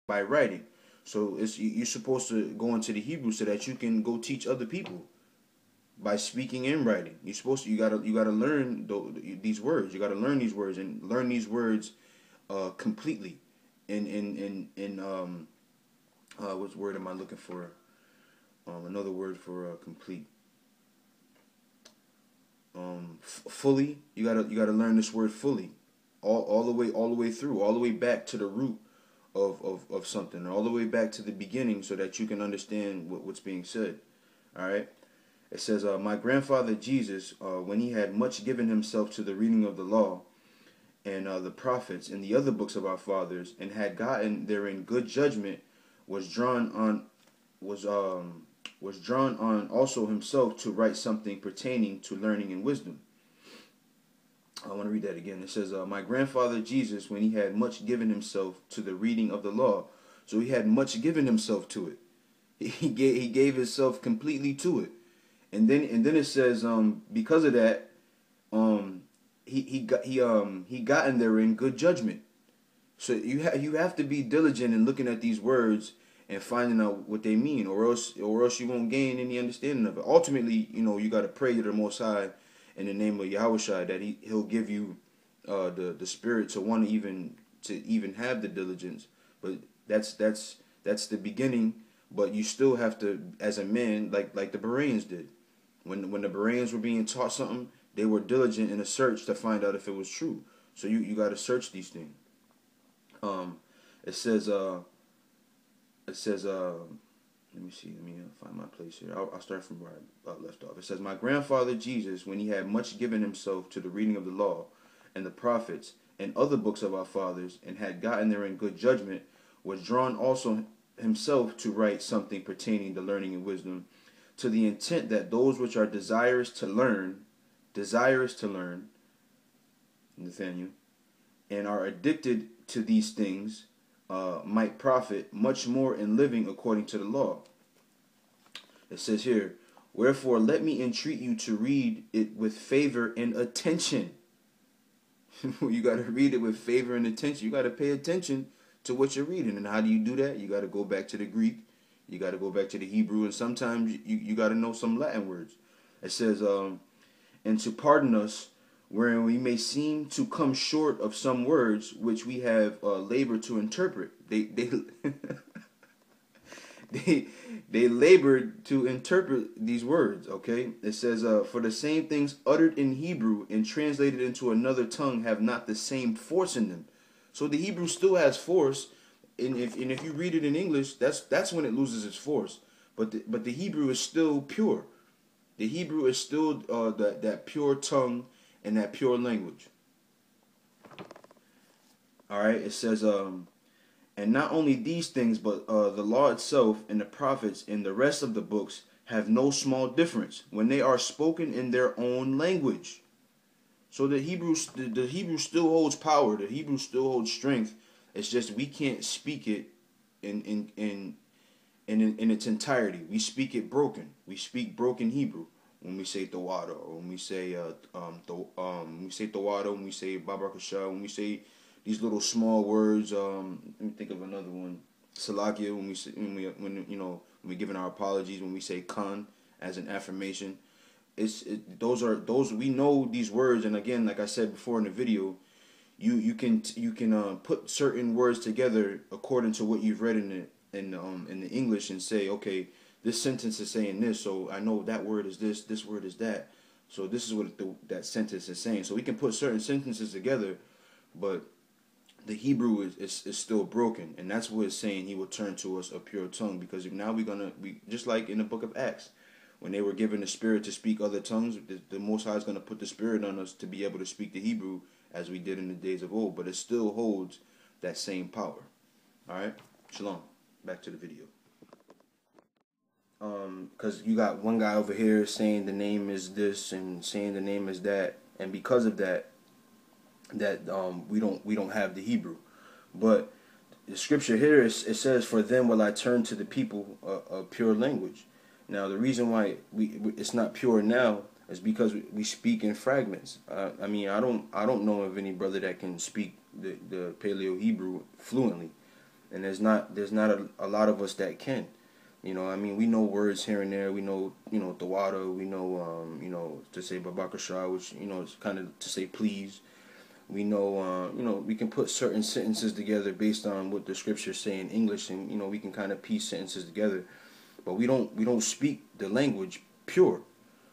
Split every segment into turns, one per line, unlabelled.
by writing. So you're supposed to go into the Hebrew so that you can go teach other people by speaking and writing. You're supposed to you gotta learn these words. You gotta learn these words and learn these words completely. In what word am I looking for? Another word for complete. Fully. You gotta learn this word fully, all the way through, all the way back to the root of something, all the way back to the beginning, so that you can understand what's being said. All right. It says, my grandfather Jesus, when he had much given himself to the reading of the law and the prophets and the other books of our fathers, and had gotten therein good judgment, was drawn on also himself to write something pertaining to learning and wisdom. I want to read that again. It says, my grandfather Jesus, when he had much given himself to the reading of the law, so he had much given himself to it. He gave himself completely to it. And then it says, because of that, he gotten therein good judgment. So you have to be diligent in looking at these words and finding out what they mean, or else you won't gain any understanding of it. Ultimately, you got to pray to the Most High in the name of Yahushua that he'll give you the spirit to want to even have the diligence. But that's the beginning. But you still have to, as a man, like the Bereans did. When the Bereans were being taught something, they were diligent in a search to find out if it was true. So you got to search these things. It says let me see, let me find my place here. I'll start from where I left off. It says, my grandfather Jesus, when he had much given himself to the reading of the law and the prophets and other books of our fathers, and had gotten therein good judgment, was drawn also himself to write something pertaining to learning and wisdom, to the intent that those which are desirous to learn, Nathaniel, and are addicted to these things, might profit much more in living according to the law. It says here, wherefore let me entreat you to read it with favor and attention. You got to read it with favor and attention. You got to pay attention to what you're reading. And how do you do that? You got to go back to the Greek. You got to go back to the Hebrew. And sometimes you got to know some Latin words. It says, and to pardon us, wherein we may seem to come short of some words which we have labored to interpret. They labored to interpret these words, okay? It says, for the same things uttered in Hebrew and translated into another tongue have not the same force in them. So the Hebrew still has force, and if you read it in English, that's when it loses its force. But the Hebrew is still pure. The Hebrew is still that pure tongue and that pure language. All right, it says, and not only these things, but the law itself and the prophets and the rest of the books have no small difference when they are spoken in their own language. So the Hebrew still holds power. The Hebrew still holds strength. It's just we can't speak it in its entirety. We speak it broken. We speak broken Hebrew when we say Tawada, or when we say Tawada, when we say Babakasha, when we say these little small words. Let me think of another one. Salakia, when we're giving our apologies, when we say Khan as an affirmation. Those we know these words, and again, like I said before in the video, you can put certain words together according to what you've read in the English, and say, okay, this sentence is saying this, so I know that word is this word is that, so this is what that sentence is saying. So we can put certain sentences together, but the Hebrew is still broken, and that's what it's saying. He will turn to us a pure tongue, because now we just like in the book of Acts, when they were given the Spirit to speak other tongues, the Most High is going to put the Spirit on us to be able to speak the Hebrew as we did in the days of old, but it still holds that same power. All right, shalom. Back to the video. Because you got one guy over here saying the name is this and saying the name is that, and because of that we don't have the Hebrew. But the scripture here it says, for then will I turn to the people a pure language. Now the reason why it's not pure now is because we speak in fragments. I mean, I don't know of any brother that can speak the Paleo Hebrew fluently. and there's not a lot of us that can. You know, I mean, we know words here and there. We know, the water. We know, to say babakashah, which, is kind of to say please. We know, we can put certain sentences together based on what the scriptures say in English, and we can kind of piece sentences together. But we don't speak the language pure.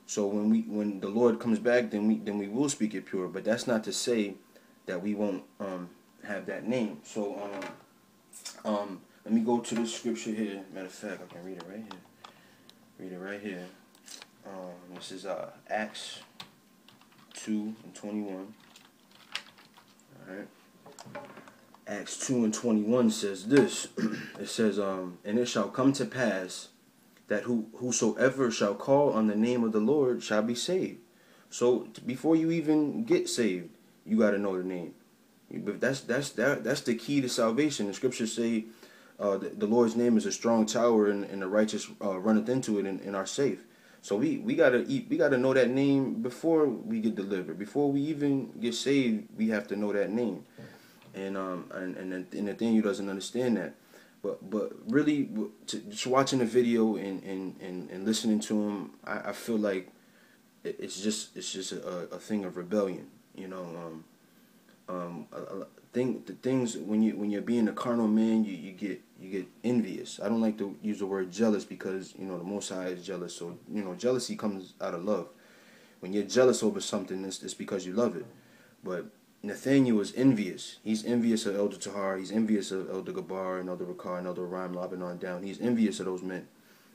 So when the Lord comes back, then we will speak it pure. But that's not to say that we won't have that name. So let me go to this scripture here. Matter of fact, I can read it right here. Read it right here. This is Acts 2:21. All right. Acts 2:21 says this. It says, and it shall come to pass that whosoever shall call on the name of the Lord shall be saved. So before you even get saved, you got to know the name. But that's the key to salvation. The scriptures say the Lord's name is a strong tower, and the righteous runneth into it and are safe. So we gotta know that name before we get delivered. Before we even get saved, we have to know that name. And the thing, you doesn't understand that. But really, just watching the video and listening to him, I feel like it's just a thing of rebellion. The things when you're being a carnal man, you get envious. I don't like to use the word jealous because the Most High is jealous. So jealousy comes out of love. When you're jealous over something, it's because you love it. But Nathaniel is envious. He's envious of Elder Tahar. He's envious of Elder Gabar and Elder Rakar and Elder Rhyme lobbing on down. He's envious of those men.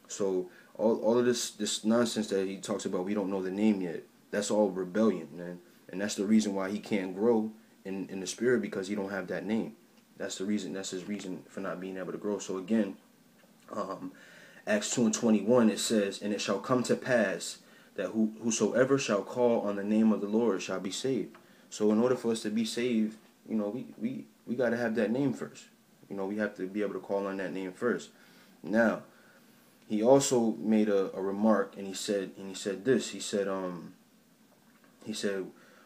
So all of this nonsense that he talks about, we don't know the name yet. That's all rebellion, man. And that's the reason why he can't grow in the spirit, because he don't have that name. That's the reason. That's his reason for not being able to grow. So again, Acts 2:21, it says, and it shall come to pass that whosoever shall call on the name of the Lord shall be saved. So in order for us to be saved, we got to have that name first. We have to be able to call on that name first. Now, he also made a remark, and he said this. He said,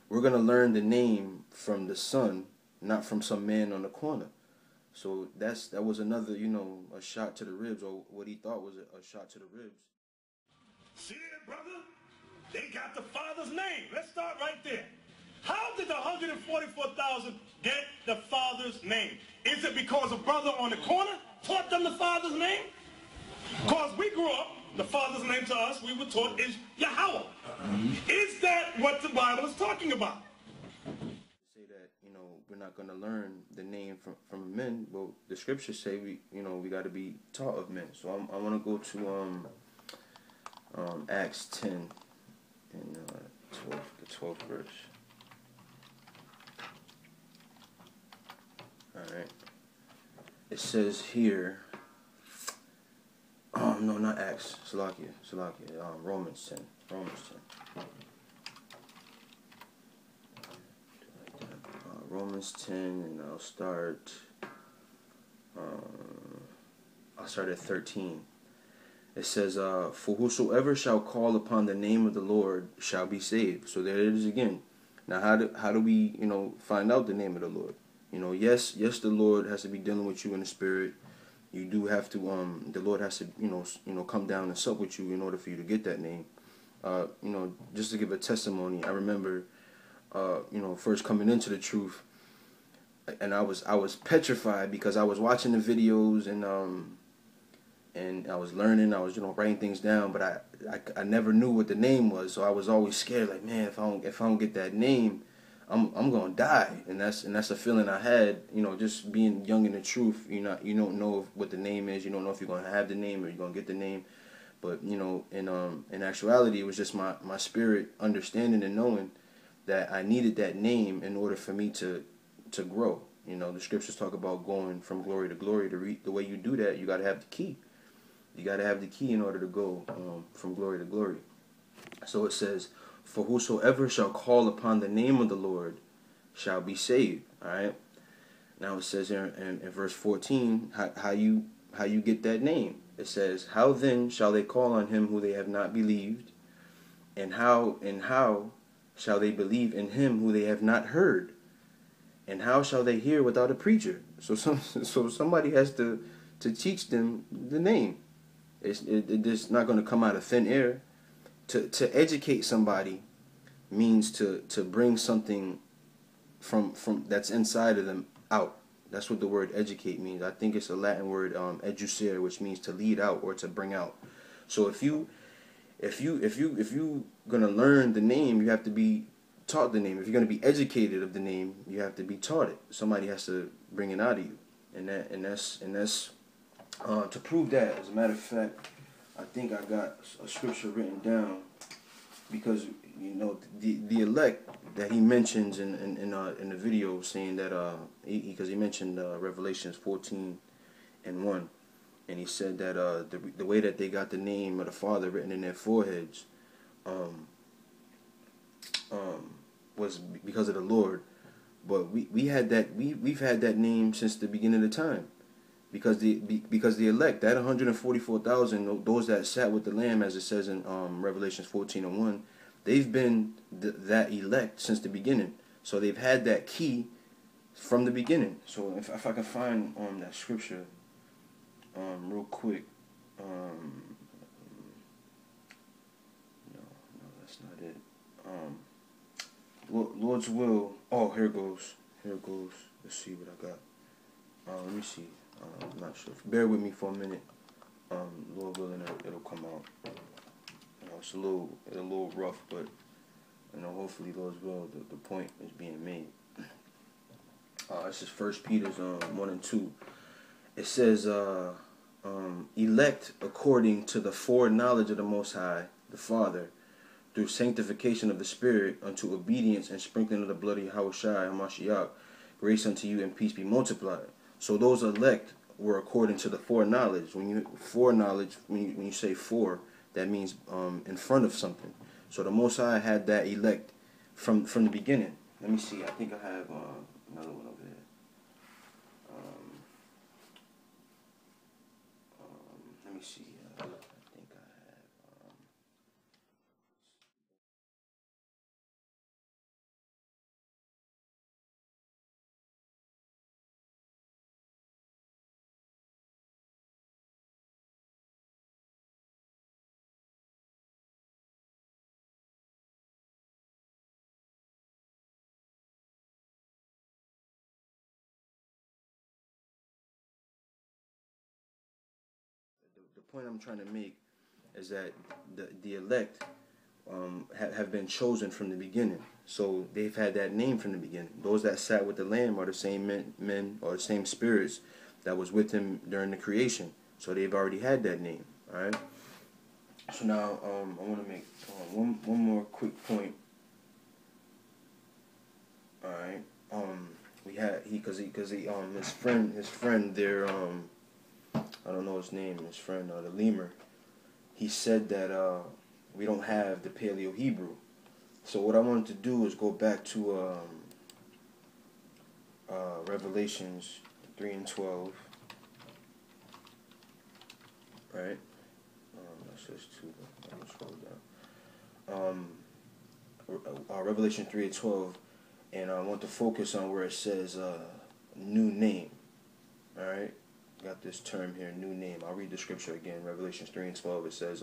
we're going to learn the name from the Son, not from some man on the corner. So that was another, a shot to the ribs, or what he thought was a shot to the ribs.
See there, brother? They got the Father's name. Let's start right there. How did the 144,000 get the Father's name? Is it because a brother on the corner taught them the Father's name? Because we grew up, the Father's name to us, we were taught is Yahweh. Is that what the Bible is talking about?
Say that, we're not going to learn the name from men. Well, the scriptures say we got to be taught of men. So I want to go to Acts 10 and the 12th verse. Alright. It says here, no, not Acts, Salakia, Romans 10. Romans 10, and I'll start at 13. It says, for whosoever shall call upon the name of the Lord shall be saved. So there it is again. Now how do we, find out the name of the Lord? Yes, the Lord has to be dealing with you in the spirit. You do have to, the Lord has to, come down and sup with you in order for you to get that name. Just to give a testimony, I remember, first coming into the truth, and I was petrified because I was watching the videos and I was learning, I was, writing things down, but I never knew what the name was, so I was always scared, like, man, if I don't get that name, I'm gonna die. And that's a feeling I had, just being young in the truth. You don't know what the name is, you don't know if you're gonna have the name or you're gonna get the name. But in actuality, it was just my spirit understanding and knowing that I needed that name in order for me to grow. The scriptures talk about going from glory to glory. The way you do that, you gotta have the key. You gotta have the key in order to go from glory to glory. So it says, for whosoever shall call upon the name of the Lord shall be saved. All right. Now it says here in verse 14 how you get that name. It says, how then shall they call on him who they have not believed, and how shall they believe in him who they have not heard, and how shall they hear without a preacher? So somebody has to teach them the name. It's just not going to come out of thin air. To educate somebody means to bring something from that's inside of them out. That's what the word educate means. I think it's a Latin word, educere, which means to lead out or to bring out. So if you gonna learn the name, you have to be taught the name. If you're gonna be educated of the name, you have to be taught it. Somebody has to bring it out of you, and that's to prove that. As a matter of fact, I think I got a scripture written down, because you know the elect that he mentions in the video, saying that because he mentioned Revelations 14:1, and he said that the way that they got the name of the Father written in their foreheads was because of the Lord. But we've had that name since the beginning of the time, because the elect, that 144,000, those that sat with the Lamb, as it says in Revelations 14:1, they've been that elect since the beginning. So they've had that key from the beginning. So if I can find that scripture real quick. No, that's not it. Lord's will. Oh, here it goes. Let's see what I got. Let me see. I'm not sure. Bear with me for a minute. Lord willing, it'll come out. You know, it's a little rough, but you know, hopefully, Lord's will, the point is being made. This is 1 Peter 1:2. It says, elect according to the foreknowledge of the Most High, the Father, through sanctification of the Spirit, unto obedience and sprinkling of the blood of Yahushua HaMashiach, grace unto you and peace be multiplied. So those elect were according to the foreknowledge. When you say fore, that means in front of something. So the Most High had that elect from the beginning. Let me see. I think I have another one over there. Let me see. I think I have. The point I'm trying to make is that the elect have been chosen from the beginning. So they've had that name from the beginning. Those that sat with the Lamb are the same men or the same spirits that was with him during the creation. So they've already had that name. All right. So now I want to make one more quick point. All right. We had because his friend there, I don't know his name, his friend, the lemur, he said that we don't have the Paleo Hebrew. So what I wanted to do is go back to Revelations 3:12, right? That's just 2. I'm gonna scroll down. Revelation 3:12, and I want to focus on where it says new name. All right. Got this term here, new name. I'll read the scripture again. Revelations 3:12. It says,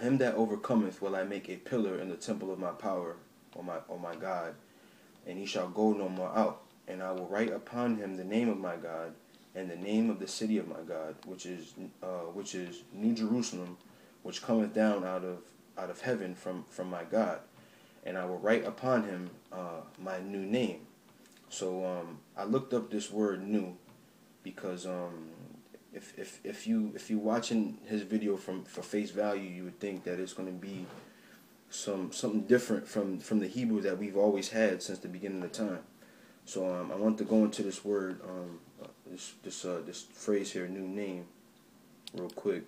him that overcometh will I make a pillar in the temple of my power, or my God, and he shall go no more out. And I will write upon him the name of my God, and the name of the city of my God, which is New Jerusalem, which cometh down out of heaven from my God. And I will write upon him my new name. So I looked up this word "new" because if you watching his video for face value, you would think that it's going to be something different from the Hebrew that we've always had since the beginning of time. So I want to go into this word, this phrase here, new name, real quick.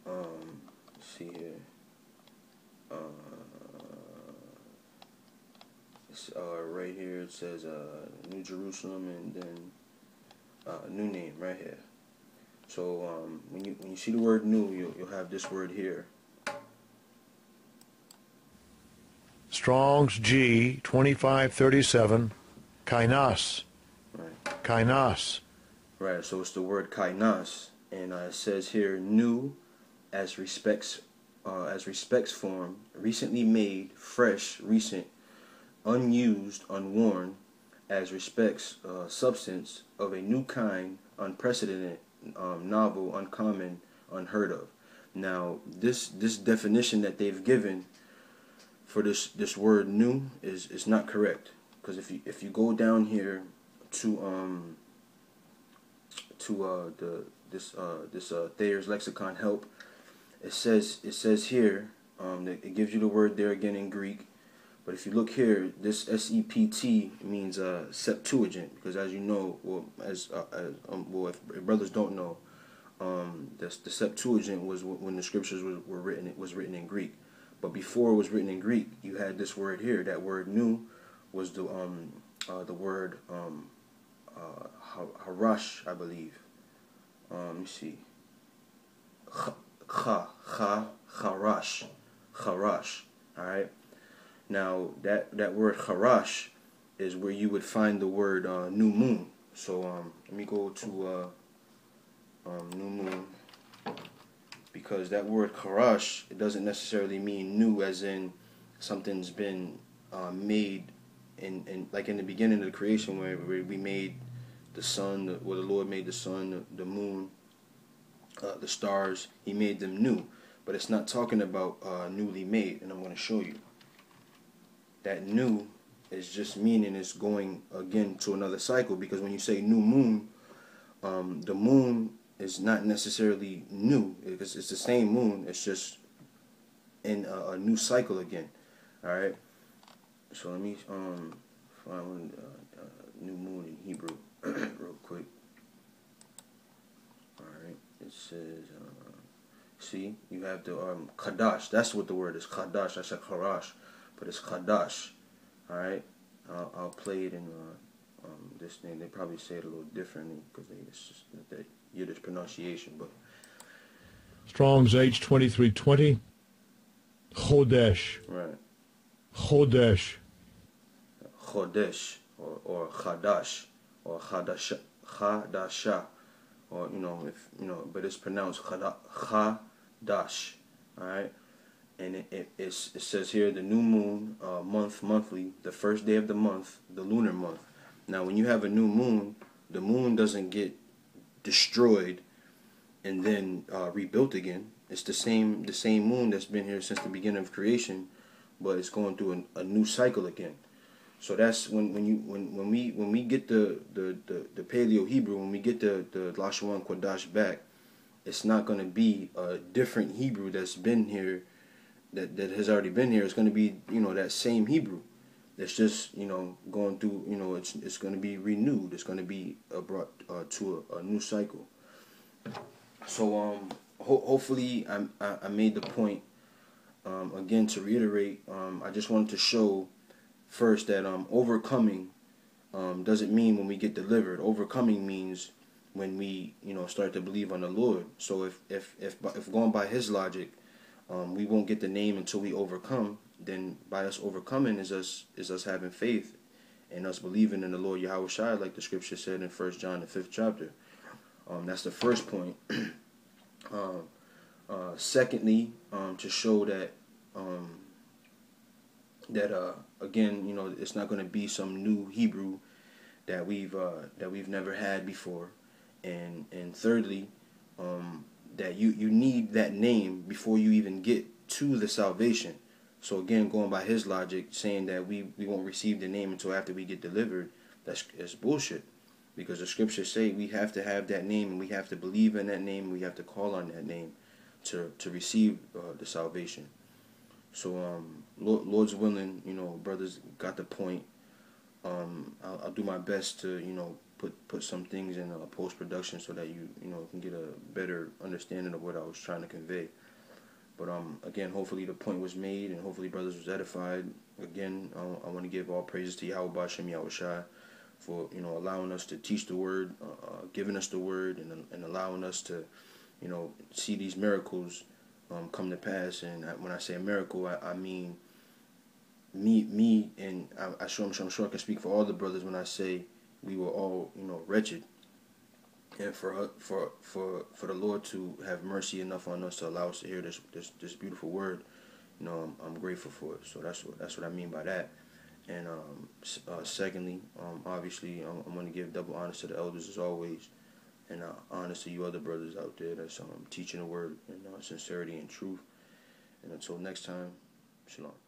Let's see here. Right here it says New Jerusalem, and then new name right here. So when you see the word new, you'll have this word here.
Strong's G 2537, Kainos.
Right.
Kainos.
Right. So it's the word kainos, and it says here new, as respects form, recently made, fresh, recent, unused, unworn, as respects substance of a new kind, unprecedented, novel, uncommon, unheard of. Now, this definition that they've given for this word new is not correct, because if you go down here to Thayer's Lexicon Help, it says here that it gives you the word there again in Greek. But if you look here, this SEPT means Septuagint, because as you know, if brothers don't know, the Septuagint was when the scriptures were written. It was written in Greek, but before it was written in Greek, you had this word here. That word "new" was the word harash, I believe. Let me see. Charash. All right. Now that word charash is where you would find the word new moon. So let me go to new moon, because that word charash, it doesn't necessarily mean new as in something's been made in like in the beginning of the creation, where we made the sun, where the Lord made the sun, the moon, the stars. He made them new, but it's not talking about newly made, and I'm going to show you. That new is just meaning it's going again to another cycle, because when you say new moon, the moon is not necessarily new, because it's the same moon, it's just in a new cycle again. All right, so let me find new moon in Hebrew real quick. All right, it says see, you have the Kadash. That's what the word is, Kadash. I said Harash, but it's Kadash. All right, I'll play it in this thing. They probably say it a little differently because it's just the Yiddish pronunciation. But
Strong's H2320. Chodesh.
right,
Chodesh.
Chodesh or Chadash or Chadasha, or but it's pronounced Chadash. All right. And it says here the new moon, monthly, the first day of the month, the lunar month. Now, when you have a new moon, the moon doesn't get destroyed and then rebuilt again. It's the same moon that's been here since the beginning of creation, but it's going through a new cycle again. So that's when we get the Paleo Hebrew, when we get the Lashawan Kodash back, it's not going to be a different Hebrew that's been here. That has already been here. It's going to be that same Hebrew. It's just going through it's going to be renewed. It's going to be brought to a new cycle. So hopefully I made the point. Again, to reiterate, I just wanted to show first that overcoming doesn't mean when we get delivered. Overcoming means when we start to believe on the Lord. So if going by His logic, we won't get the name until we overcome, then by us overcoming is us having faith and us believing in the Lord Yahweh Shai, like the scripture said in 1 John the 5th chapter. That's the first point. Secondly, to show that again, it's not going to be some new Hebrew that we've never had before, and thirdly, that you need that name before you even get to the salvation. So again, going by his logic, saying that we won't receive the name until after we get delivered, that's bullshit. Because the scriptures say we have to have that name, and we have to believe in that name, and we have to call on that name to receive the salvation. So Lord's willing, brothers got the point. I'll do my best to put some things in post-production so that you can get a better understanding of what I was trying to convey. But again, hopefully the point was made, and hopefully brothers was edified. Again, I want to give all praises to Yahweh Bashem Yahweh Shai for allowing us to teach the word, giving us the word, and allowing us to see these miracles come to pass. And when I say a miracle, I mean and I'm sure I can speak for all the brothers when I say we were all, wretched. And for the Lord to have mercy enough on us to allow us to hear this beautiful word, I'm grateful for it. So that's what I mean by that. And secondly, obviously, I'm going to give double honors to the elders as always, and honors to you other brothers out there that's teaching the word in sincerity and truth. And until next time, shalom.